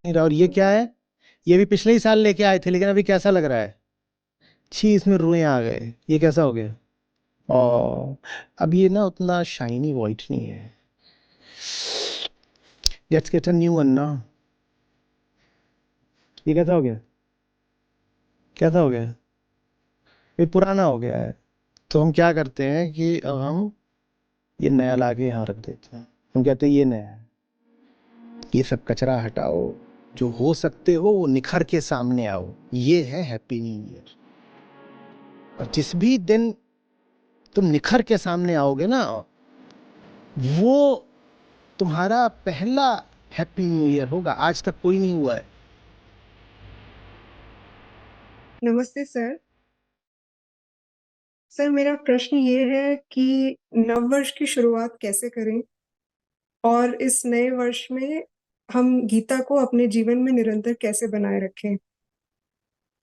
नहीं रहा। और ये क्या है? ये भी पिछले ही साल लेके आए थे, लेकिन अभी कैसा लग रहा है? छी, इसमें रुएं आ गए। ये कैसा हो गया? ओ, अब ये ना उतना शाइनी वाइट नहीं है। Let's get a new one ना। ये कैसा हो गया? कैसा हो गया? ये पुराना हो गया है। तो हम क्या करते हैं कि अब हम ये नया लाके यहाँ रख देते हैं। हम कहते हैं ये नया है। ये सब कचरा हटाओ, जो हो सकते हो वो निखर के सामने आओ। ये है हैप्पी न्यू ईयर। और जिस भी दिन तुम निखर के सामने आओगे ना, वो तुम्हारा पहला हैप्पी न्यू ईयर होगा। आज तक कोई नहीं हुआ है। नमस्ते सर। सर मेरा प्रश्न ये है कि नववर्ष की शुरुआत कैसे करें और इस नए वर्ष में हम गीता को अपने जीवन में निरंतर कैसे बनाए रखें।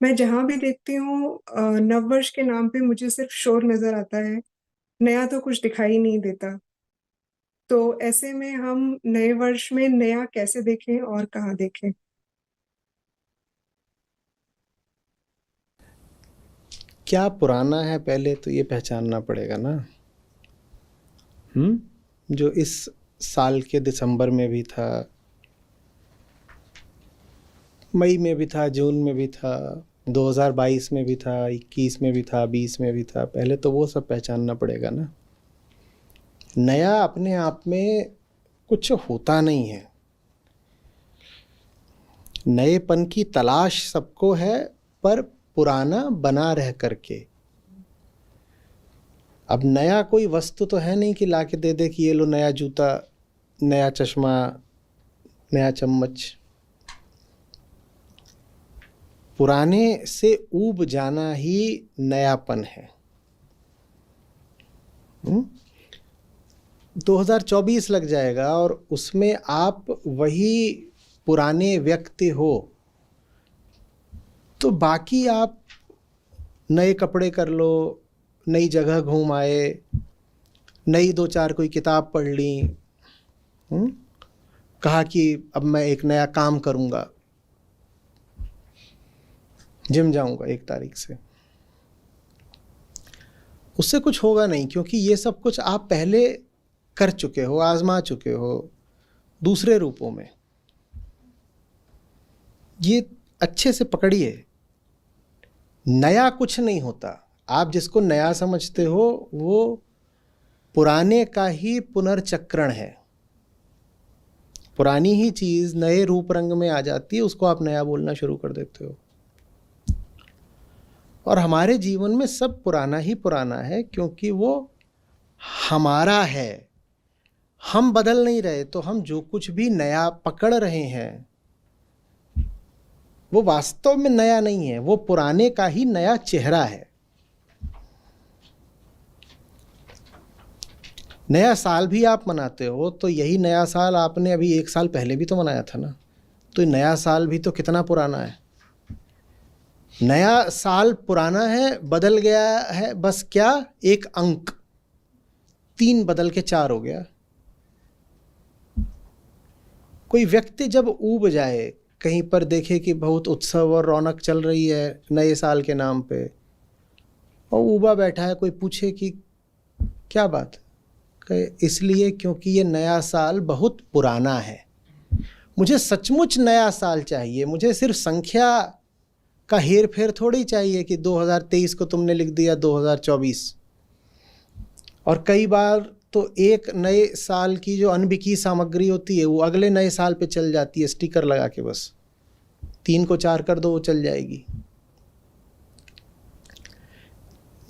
मैं जहाँ भी देखती हूँ नववर्ष के नाम पे मुझे सिर्फ शोर नजर आता है, नया तो कुछ दिखाई नहीं देता। तो ऐसे में हम नए वर्ष में नया कैसे देखें और कहाँ देखें। क्या पुराना है पहले तो ये पहचानना पड़ेगा ना। जो इस साल के दिसंबर में भी था, मई में भी था, जून में भी था, 2022 में भी था, 21 में भी था, 20 में भी था, पहले तो वो सब पहचानना पड़ेगा ना। नया अपने आप में कुछ होता नहीं है। नएपन की तलाश सबको है, पर पुराना बना रह करके। अब नया कोई वस्तु तो है नहीं कि लाके दे दे कि ये लो नया जूता, नया चश्मा, नया चम्मच। पुराने से ऊब जाना ही नयापन है। 2024 लग जाएगा और उसमें आप वही पुराने व्यक्ति हो, तो बाकी आप नए कपड़े कर लो, नई जगह घूम आए, नई दो चार कोई किताब पढ़ ली, कहा कि अब मैं एक नया काम करूँगा, जिम जाऊँगा 1 तारीख से। उससे कुछ होगा नहीं, क्योंकि ये सब कुछ आप पहले कर चुके हो, आजमा चुके हो दूसरे रूपों में। ये अच्छे से पकड़िए, नया कुछ नहीं होता। आप जिसको नया समझते हो वो पुराने का ही पुनर्चक्रण है। पुरानी ही चीज नए रूप रंग में आ जाती है, उसको आप नया बोलना शुरू कर देते हो। और हमारे जीवन में सब पुराना ही पुराना है, क्योंकि वो हमारा है। हम बदल नहीं रहे, तो हम जो कुछ भी नया पकड़ रहे हैं वो वास्तव में नया नहीं है, वो पुराने का ही नया चेहरा है। नया साल भी आप मनाते हो तो यही नया साल आपने अभी 1 साल पहले भी तो मनाया था ना। तो नया साल भी तो कितना पुराना है। नया साल पुराना है, बदल गया है बस क्या, एक अंक, 3 बदल के 4 हो गया। कोई व्यक्ति जब ऊब जाए, कहीं पर देखे कि बहुत उत्सव और रौनक चल रही है नए साल के नाम पे, और ऊबा बैठा है, कोई पूछे कि क्या बात, कहे इसलिए क्योंकि ये नया साल बहुत पुराना है। मुझे सचमुच नया साल चाहिए, मुझे सिर्फ संख्या का हेर फेर थोड़ी चाहिए कि 2023 को तुमने लिख दिया 2024। और कई बार तो एक नए साल की जो अनबिकी सामग्री होती है वो अगले नए साल पे चल जाती है, स्टिकर लगा के। बस 3 को 4 कर दो, वो चल जाएगी।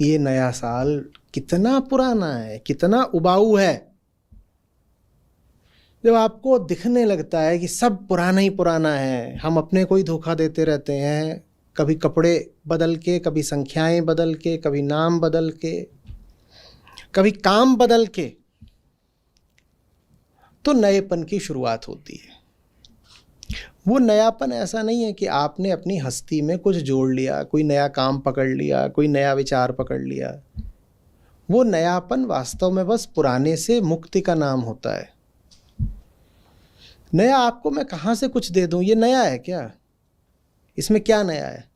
ये नया साल कितना पुराना है, कितना उबाऊ है। जब आपको दिखने लगता है कि सब पुराना ही पुराना है, हम अपने को ही धोखा देते रहते हैं, कभी कपड़े बदल के, कभी संख्याएं बदल के, कभी नाम बदल के, कभी काम बदल के, तो नएपन की शुरुआत होती है। वो नयापन ऐसा नहीं है कि आपने अपनी हस्ती में कुछ जोड़ लिया, कोई नया काम पकड़ लिया, कोई नया विचार पकड़ लिया। वो नयापन वास्तव में बस पुराने से मुक्ति का नाम होता है। नया आपको मैं कहाँ से कुछ दे दूँ? ये नया है क्या? इसमें क्या नया है?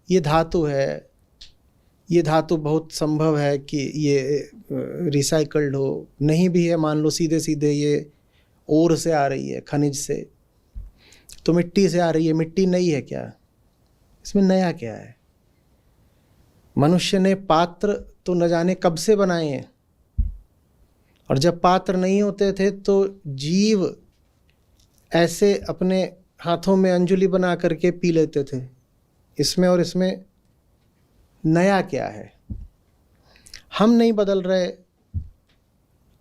ये धातु है, ये धातु बहुत संभव है कि ये रिसाइकल्ड हो, नहीं भी है मान लो सीधे सीधे ये ओर से आ रही है, खनिज से, तो मिट्टी से आ रही है, मिट्टी नई है क्या? इसमें नया क्या है? मनुष्य ने पात्र तो न जाने कब से बनाए हैं, और जब पात्र नहीं होते थे तो जीव ऐसे अपने हाथों में अंजुलि बना करके पी लेते थे। इसमें और इसमें नया क्या है? हम नहीं बदल रहे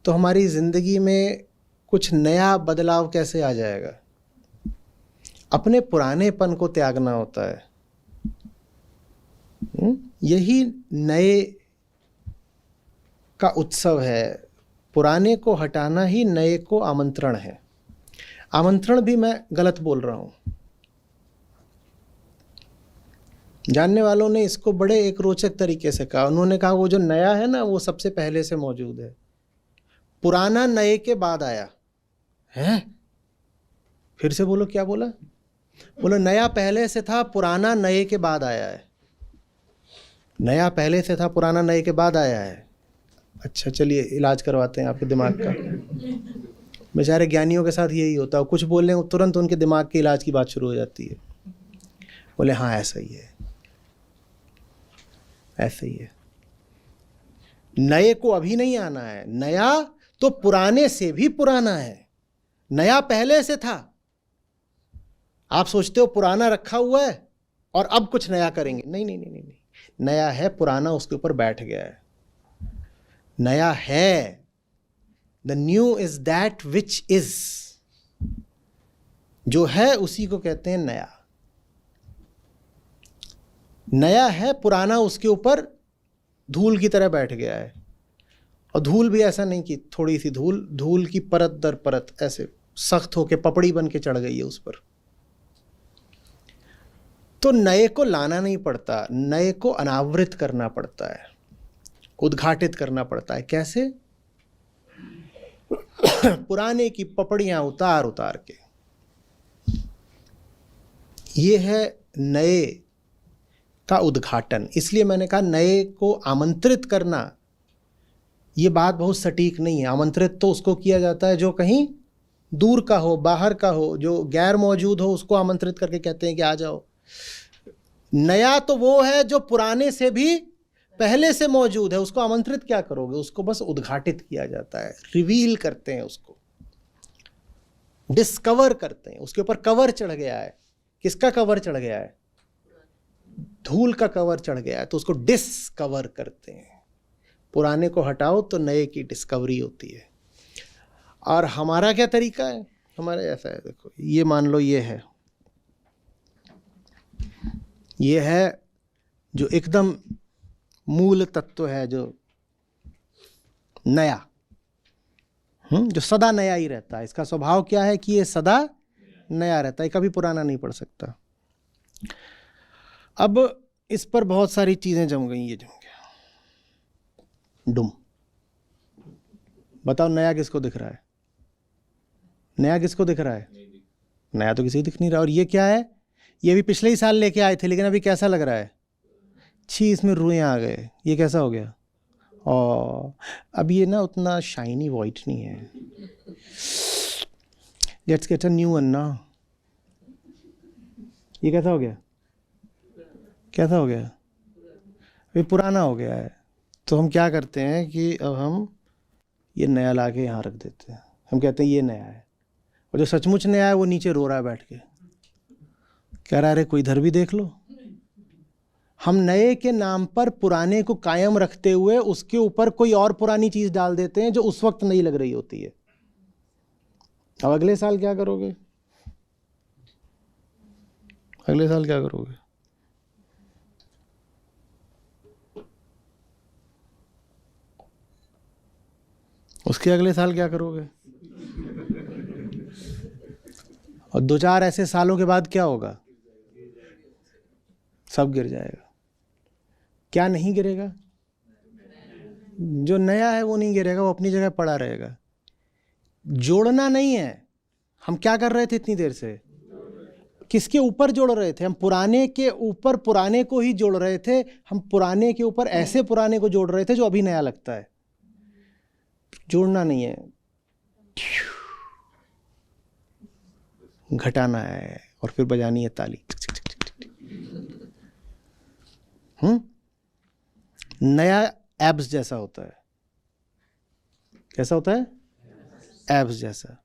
तो हमारी जिंदगी में कुछ नया बदलाव कैसे आ जाएगा? अपने पुरानेपन को त्यागना होता है। यही नए का उत्सव है। पुराने को हटाना ही नए को आमंत्रण है। आमंत्रण भी मैं गलत बोल रहा हूं। जानने वालों ने इसको बड़े एक रोचक तरीके से कहा। उन्होंने कहा वो जो नया है ना वो सबसे पहले से मौजूद है, पुराना नए के बाद आया है। फिर से बोलो, क्या बोला? बोलो नया पहले से था, पुराना नए के बाद आया है। नया पहले से था, पुराना नए के बाद आया है। अच्छा चलिए इलाज करवाते हैं आपके दिमाग का। बेचारे ज्ञानियों के साथ यही होता है, कुछ बोल रहे तुरंत उनके दिमाग के इलाज की बात शुरू हो जाती है। बोले हाँ ऐसा ही है, ऐसा ही है। नए को अभी नहीं आना है, नया तो पुराने से भी पुराना है। नया पहले से था। आप सोचते हो पुराना रखा हुआ है और अब कुछ नया करेंगे? नहीं नहीं नहीं नहीं, नहीं। नया है, पुराना उसके ऊपर बैठ गया है। नया है, the new is that which is. जो है उसी को कहते हैं नया। नया है, पुराना उसके ऊपर धूल की तरह बैठ गया है। और धूल भी ऐसा नहीं कि थोड़ी सी धूल, धूल की परत दर परत ऐसे सख्त होके पपड़ी बन के चढ़ गई है उस पर। तो नए को लाना नहीं पड़ता, नए को अनावृत करना पड़ता है, उद्घाटित करना पड़ता है। कैसे? पुराने की पपड़ियां उतार उतार के। ये है नए का उद्घाटन। इसलिए मैंने कहा नए को आमंत्रित करना, ये बात बहुत सटीक नहीं है। आमंत्रित तो उसको किया जाता है जो कहीं दूर का हो, बाहर का हो, जो गैर मौजूद हो, उसको आमंत्रित करके कहते हैं कि आ जाओ। नया तो वो है जो पुराने से भी पहले से मौजूद है, उसको आमंत्रित क्या करोगे? उसको बस उद्घाटित किया जाता है, रिवील करते हैं, उसको डिस्कवर करते हैं। उसके ऊपर कवर चढ़ गया है। किसका कवर चढ़ गया है? धूल का कवर चढ़ गया है, तो उसको डिस्कवर करते हैं। पुराने को हटाओ तो नए की डिस्कवरी होती है। और हमारा क्या तरीका है? हमारा ऐसा है, देखो ये मान लो ये है जो एकदम मूल तत्व है, जो नया, जो सदा नया ही रहता है। इसका स्वभाव क्या है कि ये सदा नया रहता है, कभी पुराना नहीं पड़ सकता। अब इस पर बहुत सारी चीजें जम गई। ये जम गया डुम। बताओ नया किसको दिख रहा है? नया किसको दिख रहा है? नया तो किसी को दिख नहीं रहा। और ये क्या है? ये भी पिछले ही साल लेके आए थे, लेकिन अभी कैसा लग रहा है? छी, इसमें रुएं आ गए। ये कैसा हो गया? और अब ये ना उतना शाइनी वाइट नहीं है। Let's get a new one ना। ये कैसा हो गया? कैसा हो गया? ये पुराना हो गया है। तो हम क्या करते हैं कि अब हम ये नया ला के यहाँ रख देते हैं। हम कहते हैं ये नया है, और जो सचमुच नया है वो नीचे रो रहा है बैठ के, कह रहा है अरे कोई इधर भी देख लो। हम नए के नाम पर पुराने को कायम रखते हुए उसके ऊपर कोई और पुरानी चीज डाल देते हैं जो उस वक्त नहीं लग रही होती है। अब अगले साल क्या करोगे? अगले साल क्या करोगे? उसके अगले साल क्या करोगे? और 2-4 ऐसे सालों के बाद क्या होगा? सब गिर जाएगा। क्या नहीं गिरेगा? जो नया है वो नहीं गिरेगा, वो अपनी जगह पड़ा रहेगा। जोड़ना नहीं है, हम क्या कर रहे थे इतनी देर से? किसके ऊपर जोड़ रहे थे? हम पुराने के ऊपर पुराने को ही जोड़ रहे थे। हम पुराने के ऊपर ऐसे पुराने को जोड़ रहे थे जो अभी नया लगता है। जोड़ना नहीं है, घटाना है और फिर बजानी है ताली। नया एब्स जैसा होता है। कैसा होता है? एब्स जैसा।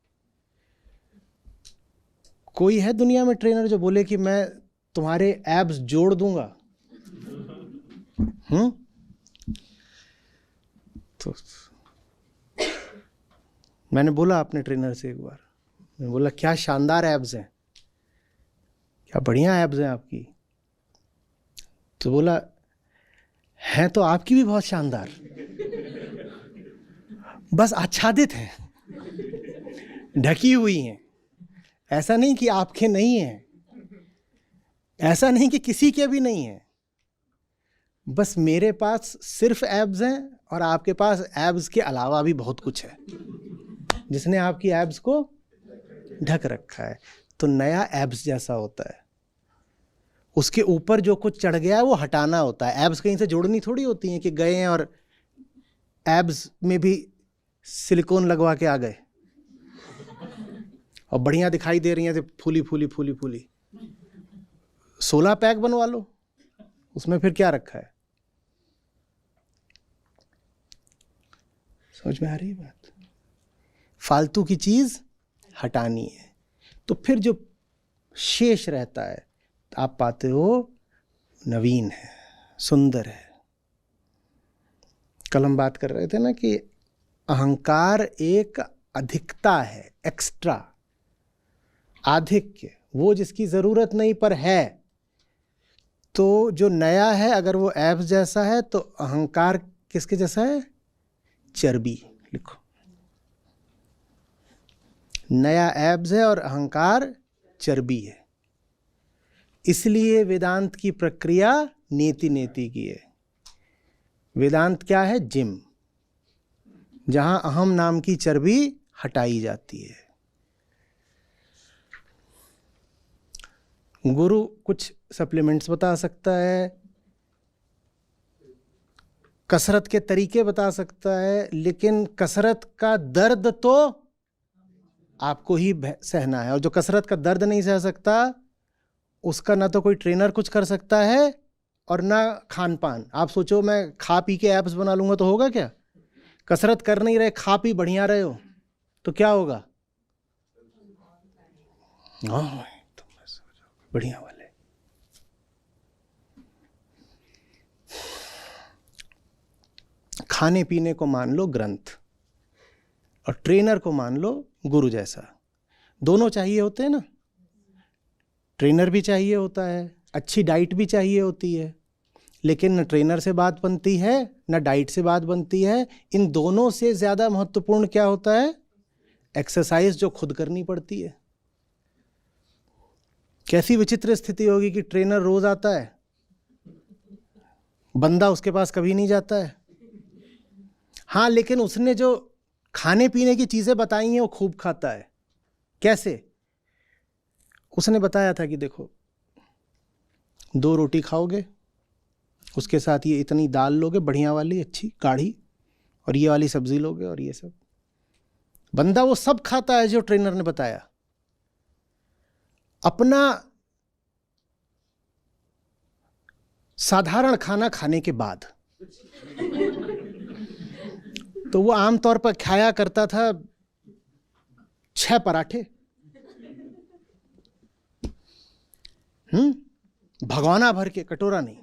कोई है दुनिया में ट्रेनर जो बोले कि मैं तुम्हारे एब्स जोड़ दूंगा? तो मैंने बोला अपने ट्रेनर से एक बार, मैं बोला क्या शानदार एब्स हैं, क्या बढ़िया एब्स हैं आपकी। तो बोला हैं तो आपकी भी बहुत शानदार, बस आच्छादित हैं, ढकी हुई हैं। ऐसा नहीं कि आपके नहीं हैं, ऐसा नहीं कि किसी के भी नहीं है, बस मेरे पास सिर्फ एब्स हैं और आपके पास एब्स के अलावा भी बहुत कुछ है जिसने आपकी एब्स को ढक रखा है। तो नया एब्स जैसा होता है। उसके ऊपर जो कुछ चढ़ गया है वो हटाना होता है। एब्स कहीं से जोड़नी थोड़ी होती हैं कि गए हैं और एब्स में भी सिलिकॉन लगवा के आ गए और बढ़िया दिखाई दे रही हैं, फूली फूली फूली फूली। 16 पैक बनवा लो, उसमें फिर क्या रखा है? समझ में आ रही है बात? फालतू की चीज हटानी है, तो फिर जो शेष रहता है आप पाते हो नवीन है, सुंदर है। कल हम बात कर रहे थे ना कि अहंकार एक अधिकता है, एक्स्ट्रा, आधिक्य, वो जिसकी जरूरत नहीं पर है। तो जो नया है अगर वो एब्स जैसा है तो अहंकार किसके जैसा है? चर्बी। लिखो, नया एब्स है और अहंकार चर्बी है। इसलिए वेदांत की प्रक्रिया नेति नेति की है। वेदांत क्या है? जिम, जहां अहम नाम की चर्बी हटाई जाती है। गुरु कुछ सप्लीमेंट्स बता सकता है, कसरत के तरीके बता सकता है, लेकिन कसरत का दर्द तो आपको ही सहना है। और जो कसरत का दर्द नहीं सह सकता उसका ना तो कोई ट्रेनर कुछ कर सकता है और ना खान पान। आप सोचो मैं खा पी के एब्स बना लूंगा तो होगा क्या? कसरत कर नहीं रहे, खा पी बढ़िया रहे हो तो क्या होगा? हाँ, बढ़िया वाले। खाने पीने को मान लो ग्रंथ और ट्रेनर को मान लो गुरु जैसा। दोनों चाहिए होते हैं ना, ट्रेनर भी चाहिए होता है, अच्छी डाइट भी चाहिए होती है, लेकिन न ट्रेनर से बात बनती है न डाइट से बात बनती है। इन दोनों से ज़्यादा महत्वपूर्ण क्या होता है? एक्सरसाइज, जो खुद करनी पड़ती है। कैसी विचित्र स्थिति होगी कि ट्रेनर रोज आता है, बंदा उसके पास कभी नहीं जाता है। हाँ, लेकिन उसने जो खाने पीने की चीज़ें बताई हैं वो खूब खाता है। कैसे? उसने बताया था कि देखो 2 रोटी खाओगे, उसके साथ ये इतनी दाल लोगे बढ़िया वाली अच्छी गाढ़ी, और ये वाली सब्जी लोगे और ये सब। बंदा वो सब खाता है जो ट्रेनर ने बताया। अपना साधारण खाना खाने के बाद तो वो आमतौर पर खाया करता था 6 पराठे, भगोना भर के, कटोरा नहीं,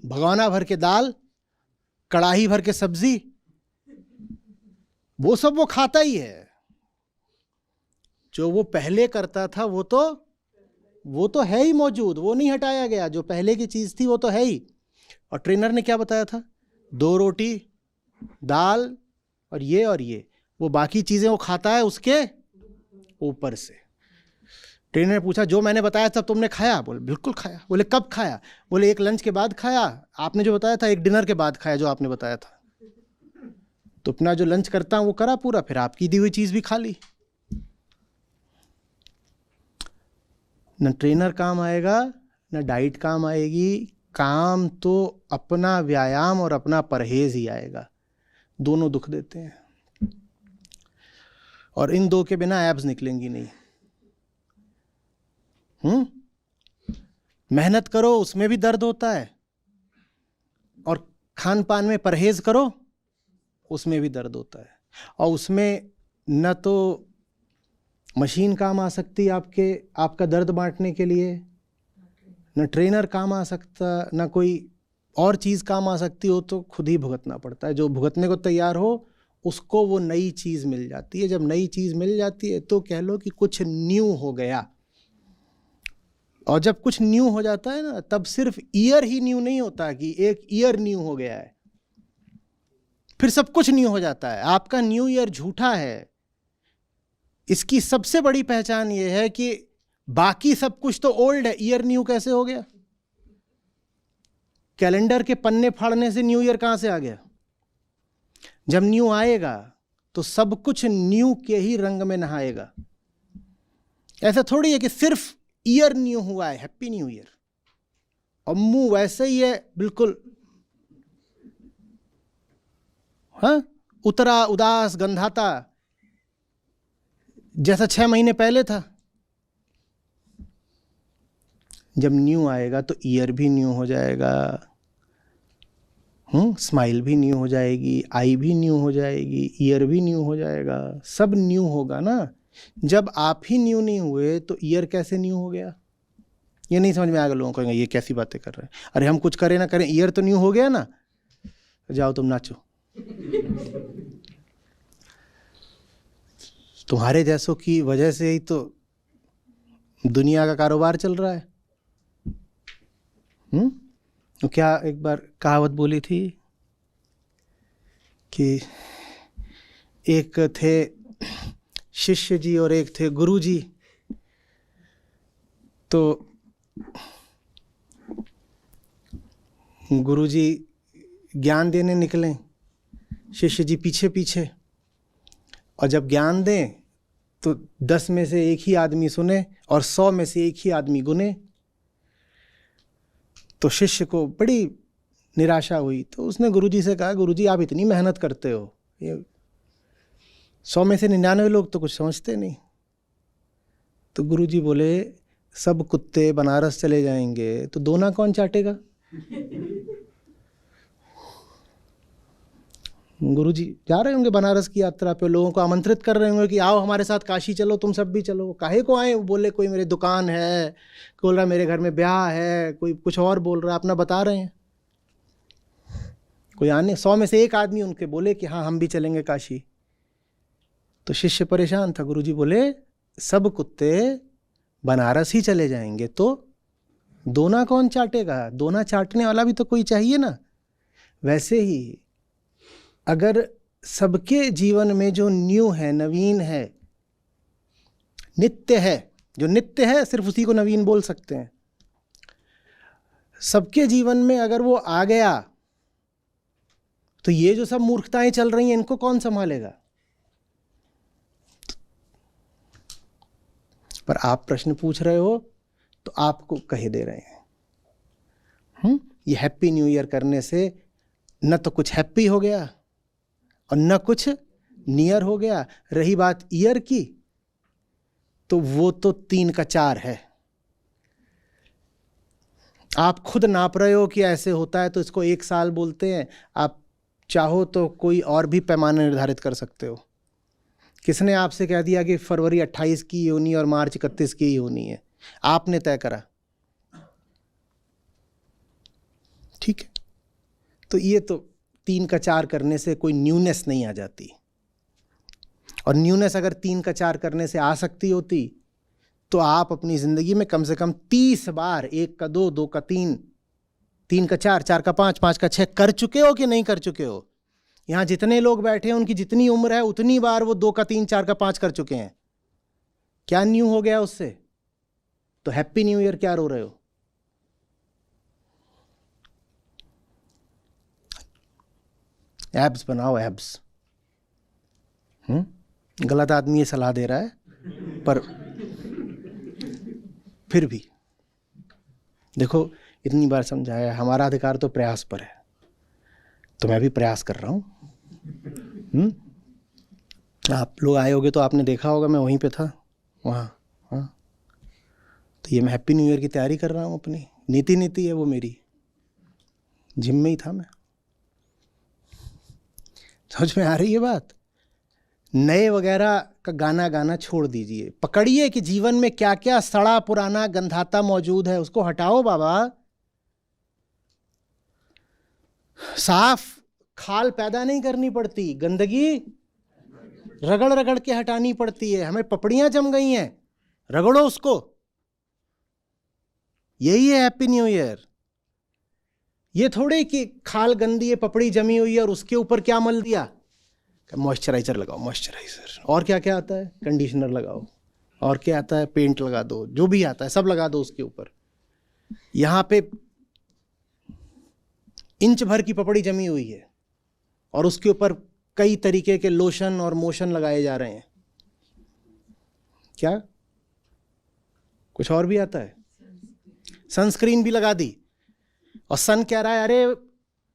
भगोना भर के दाल, कड़ाही भर के सब्जी, वो सब वो खाता ही है। जो वो पहले करता था वो तो है ही मौजूद, वो नहीं हटाया गया। जो पहले की चीज थी वो तो है ही। और ट्रेनर ने क्या बताया था? 2 रोटी, दाल और ये वो बाकी चीजें वो खाता है उसके ऊपर से। ट्रेनर ने पूछा जो मैंने बताया सब तुमने खाया? बोले बिल्कुल खाया। बोले कब खाया? बोले एक लंच के बाद खाया, आपने जो बताया था, एक डिनर के बाद खाया जो आपने बताया था। तो अपना जो लंच करता हूं वो करा पूरा, फिर आपकी दी हुई चीज भी खा ली। न ट्रेनर काम आएगा, न डाइट काम आएगी, काम तो अपना व्यायाम और अपना परहेज ही आएगा। दोनों दुख देते हैं, और इन दो के बिना एब्स निकलेंगी नहीं। मेहनत करो उसमें भी दर्द होता है, और खान पान में परहेज करो उसमें भी दर्द होता है। और उसमें न तो मशीन काम आ सकती आपका दर्द बांटने के लिए, न ट्रेनर काम आ सकता, न कोई और चीज़ काम आ सकती हो, तो खुद ही भुगतना पड़ता है। जो भुगतने को तैयार हो उसको वो नई चीज़ मिल जाती है। जब नई चीज़ मिल जाती है तो कह लो कि कुछ न्यू हो गया। और जब कुछ न्यू हो जाता है ना, तब सिर्फ ईयर ही न्यू नहीं होता कि एक ईयर न्यू हो गया है, फिर सब कुछ न्यू हो जाता है। आपका न्यू ईयर झूठा है। इसकी सबसे बड़ी पहचान ये है कि बाकी सब कुछ तो ओल्ड है, ईयर न्यू कैसे हो गया? कैलेंडर के पन्ने फाड़ने से न्यू ईयर कहां से आ गया? जब न्यू आएगा तो सब कुछ न्यू के ही रंग में नहाएगा। ऐसा थोड़ी है कि सिर्फ ईयर न्यू हुआ है, हैप्पी न्यू ईयर, और मुंह वैसे ही है बिल्कुल, हाँ, उतरा उदास गंधाता जैसा 6 महीने पहले था। जब न्यू आएगा तो ईयर भी न्यू हो जाएगा, स्माइल भी न्यू हो जाएगी, आई भी न्यू हो जाएगी, ईयर भी न्यू हो जाएगा, सब न्यू होगा ना। जब आप ही न्यू नहीं हुए तो ईयर कैसे न्यू हो गया? ये नहीं समझ में आएगा। लोगों को कहेंगे ये कैसी बातें कर रहे हैं, अरे हम कुछ करें ना करें ईयर तो न्यू हो गया ना, जाओ तुम नाचो। तुम्हारे जैसों की वजह से ही तो दुनिया का कारोबार चल रहा है। तो क्या एक बार कहावत बोली थी कि एक थे शिष्य जी और एक थे गुरु जी। तो गुरु जी ज्ञान देने निकले, शिष्य जी पीछे पीछे, और जब ज्ञान दें तो 10 में से एक ही आदमी सुने और 100 में से एक ही आदमी गुने। तो शिष्य को बड़ी निराशा हुई, तो उसने गुरुजी से कहा, गुरुजी आप इतनी मेहनत करते हो, ये 100 में से 99 लोग तो कुछ समझते नहीं। तो गुरुजी बोले, सब कुत्ते बनारस चले जाएंगे तो दोना कौन चाटेगा? गुरुजी जा रहे होंगे बनारस की यात्रा पे, लोगों को आमंत्रित कर रहे होंगे कि आओ हमारे साथ काशी चलो, तुम सब भी चलो। काहे को आए? बोले कोई मेरे दुकान है, कोई बोल रहा मेरे घर में ब्याह है, कोई कुछ और बोल रहा, अपना बता रहे हैं। कोई आने 100 में से एक आदमी उनके बोले कि हाँ हम भी चलेंगे काशी। तो शिष्य परेशान था। गुरुजी बोले सब कुत्ते बनारस ही चले जाएंगे तो दोना कौन चाटेगा? दोना चाटने वाला भी तो कोई चाहिए ना। वैसे ही अगर सबके जीवन में जो न्यू है, नवीन है, नित्य है, जो नित्य है सिर्फ उसी को नवीन बोल सकते हैं, सबके जीवन में अगर वो आ गया तो ये जो सब मूर्खताएं चल रही हैं इनको कौन संभालेगा? पर आप प्रश्न पूछ रहे हो तो आपको कहे दे रहे हैं। ये हैप्पी न्यू ईयर करने से न तो कुछ हैप्पी हो गया और न कुछ नियर हो गया। रही बात ईयर की, तो वो तो 3 का 4 है। आप खुद नाप रहे हो कि ऐसे होता है तो इसको 1 साल बोलते हैं। आप चाहो तो कोई और भी पैमाना निर्धारित कर सकते हो। किसने आपसे कह दिया कि फरवरी 28 की होनी और मार्च 31 की ही होनी है? आपने तय करा, ठीक है। तो ये तो 3 का 4 करने से कोई न्यूनेस नहीं आ जाती। और न्यूनेस अगर 3 का 4 करने से आ सकती होती तो आप अपनी जिंदगी में कम से कम 30 बार 1 का 2, 2 का 3, 3 का 4, 4 का 5, 5 का 6 कर चुके हो कि नहीं कर चुके हो? यहां जितने लोग बैठे हैं उनकी जितनी उम्र है उतनी बार वो 2 का 3, 4 का 5 कर चुके हैं। क्या न्यू हो गया उससे? तो हैप्पी न्यू ईयर क्या रो रहे हो? एब्स बनाओ, एब्स। गलत आदमी ये सलाह दे रहा है, पर फिर भी देखो, इतनी बार समझाया, हमारा अधिकार तो प्रयास पर है, तो मैं भी प्रयास कर रहा हूँ। आप लोग आए होगे तो आपने देखा होगा, मैं वहीं पे था, वहाँ। हाँ, तो ये मैं हैप्पी न्यू ईयर की तैयारी कर रहा हूँ अपनी। नीति है वो मेरी, जिम में ही था मैं। समझ में आ रही है बात? नए वगैरह का गाना गाना छोड़ दीजिए, पकड़िए कि जीवन में क्या क्या सड़ा पुराना गंधाता मौजूद है, उसको हटाओ बाबा। साफ खाल पैदा नहीं करनी पड़ती, गंदगी रगड़ रगड़ के हटानी पड़ती है। हमें पपड़ियां जम गई हैं, रगड़ो उसको। यही है हैप्पी न्यू ईयर। ये थोड़े कि खाल गंदी है, पपड़ी जमी हुई है और उसके ऊपर क्या मल दिया, मॉइस्चराइजर लगाओ, मॉइस्चराइजर, और क्या क्या आता है, कंडीशनर लगाओ, और क्या आता है, पेंट लगा दो, जो भी आता है सब लगा दो उसके ऊपर। यहां पे इंच भर की पपड़ी जमी हुई है और उसके ऊपर कई तरीके के लोशन और मोशन लगाए जा रहे हैं। क्या कुछ और भी आता है? सनस्क्रीन भी लगा दी, और सन कह रहा है अरे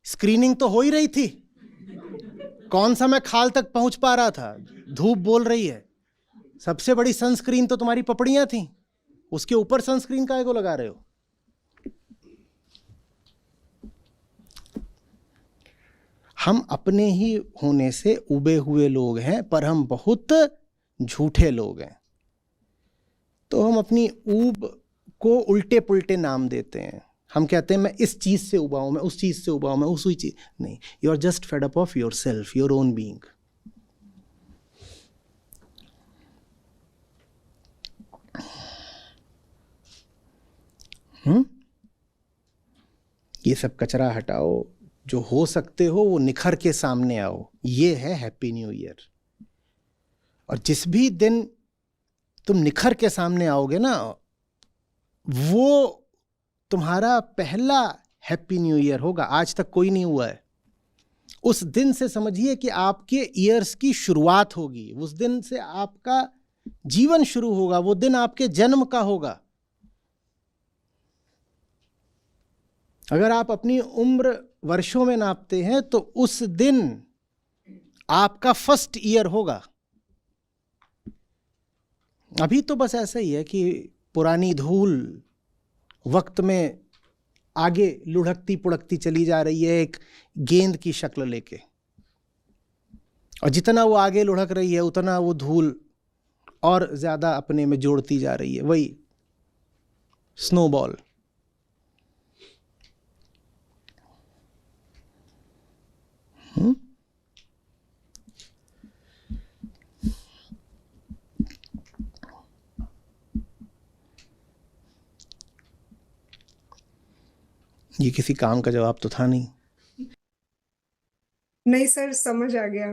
स्क्रीनिंग तो हो ही रही थी, कौन सा मैं खाल तक पहुंच पा रहा था, धूप बोल रही है। सबसे बड़ी सनस्क्रीन तो तुम्हारी पपड़ियां थी, उसके ऊपर सनस्क्रीन काहे को लगा रहे हो? हम अपने ही होने से उबे हुए लोग हैं, पर हम बहुत झूठे लोग हैं। तो हम अपनी ऊब को उल्टे पुल्टे नाम देते हैं। हम कहते हैं मैं इस चीज से उबा हूं, मैं उस चीज से उबा हूं, मैं उस चीज। नहीं, you are just fed up of yourself, your own being. ये सब कचरा हटाओ, जो हो सकते हो वो निखर के सामने आओ। ये है हैप्पी न्यू ईयर। और जिस भी दिन तुम निखर के सामने आओगे ना, वो तुम्हारा पहला हैप्पी न्यू ईयर होगा। आज तक कोई नहीं हुआ है। उस दिन से समझिए कि आपके ईयर्स की शुरुआत होगी, उस दिन से आपका जीवन शुरू होगा, वो दिन आपके जन्म का होगा। अगर आप अपनी उम्र वर्षों में नापते हैं तो उस दिन आपका फर्स्ट ईयर होगा। अभी तो बस ऐसा ही है कि पुरानी धूल वक्त में आगे लुढ़कती पुढ़कती चली जा रही है, एक गेंद की शक्ल लेके। और जितना वो आगे लुढ़क रही है उतना वो धूल और ज्यादा अपने में जोड़ती जा रही है, वही स्नोबॉल। ये किसी काम का जवाब तो था नहीं। नहीं सर, समझ आ गया।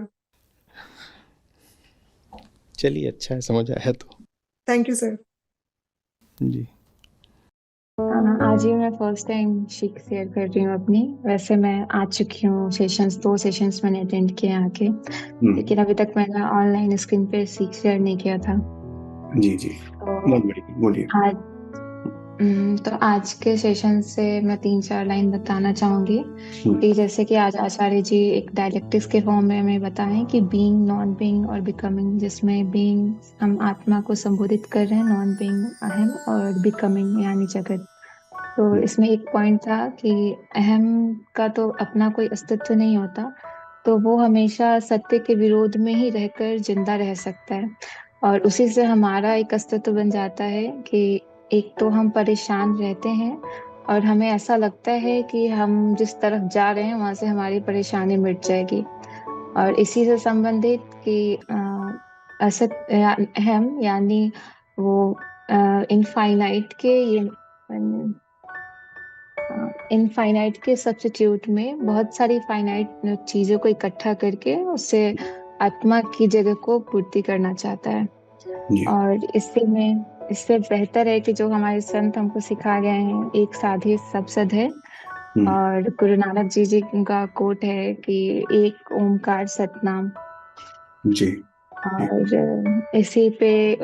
चलिए, अच्छा है, समझ आया तो। Thank you sir. जी। आज ही मैं फर्स्ट टाइम सीख शेयर कर रही हूँ अपनी। वैसे मैं आ चुकी हूँ सेशंस, 2 सेशंस मैंने अटेंड किए आके, लेकिन अभी तक मैंने ऑनलाइन स्क्रीन पे सीख शेयर नहीं किया था। जी जी, बहुत बढ़िया, बोलिए। आज तो आज के सेशन से मैं 3-4 लाइन बताना चाहूंगी कि जैसे कि आज आचार्य जी एक डायलेक्टिक्स के फॉर्म में हमें बताएं कि बीइंग, नॉन बीइंग और बिकमिंग, जिसमें बीइंग हम आत्मा को संबोधित कर रहे हैं, नॉन बीइंग अहम, और बिकमिंग यानी जगत। तो इसमें एक पॉइंट था कि अहम का तो अपना कोई अस्तित्व नहीं होता, तो वो हमेशा सत्य के विरोध में ही रहकर जिंदा रह सकता है, और उसी से हमारा एक अस्तित्व बन जाता है कि एक तो हम परेशान रहते हैं और हमें ऐसा लगता है कि हम जिस तरफ जा रहे हैं वहां से हमारी परेशानी मिट जाएगी। और इसी से संबंधित कि अहम यानी वो इनफाइनाइट के सब्स्टिट्यूट में बहुत सारी फाइनाइट चीजों को इकट्ठा करके उससे आत्मा की जगह को पूर्ति करना चाहता है। और इससे बेहतर है कि जो हमारे संत हमको सिखा गए हैं, एक साधे सब सद है। और गुरु नानक जी का कोट है कि एक ओमकार सतनाम। जी। और इसी पे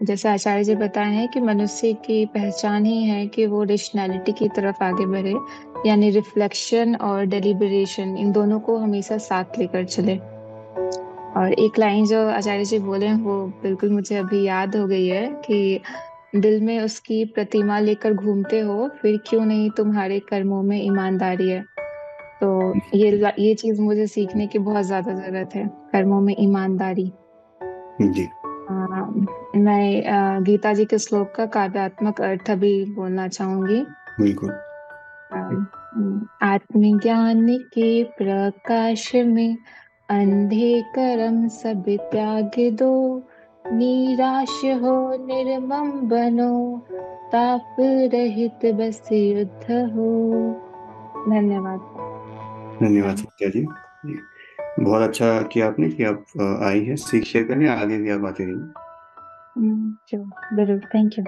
जैसे आचार्य जी बताए हैं कि मनुष्य की पहचान ही है कि वो रेशनैलिटी की तरफ आगे बढ़े, यानी रिफ्लेक्शन और डेलिब्रेशन इन दोनों को हमेशा साथ लेकर चले। और एक लाइन जो आचार्य जी बोले हैं वो बिल्कुल मुझे अभी याद हो गई है कि दिल में उसकी प्रतिमा लेकर घूमते हो, फिर क्यों नहीं तुम्हारे कर्मों में ईमानदारी है। तो ये चीज मुझे सीखने की बहुत ज्यादा जरूरत है, कर्मों में ईमानदारी। जी मैं गीता जी के श्लोक का काव्यात्मक अर्थ अभी बोलना चाहूंगी। बिल्कुल। आत्मज्ञान के प्रकाश में अंधे कर्म सब त्याग दो, निराश हो निर्मम बनो, ताप रहित बस युद्ध हो। धन्यवाद। धन्यवाद सत्या जी। जी, बहुत अच्छा किया आपने कि आप आई हैं, सीख शेयर करें, आगे भी आप आते रहिए। जरूर, थैंक यू।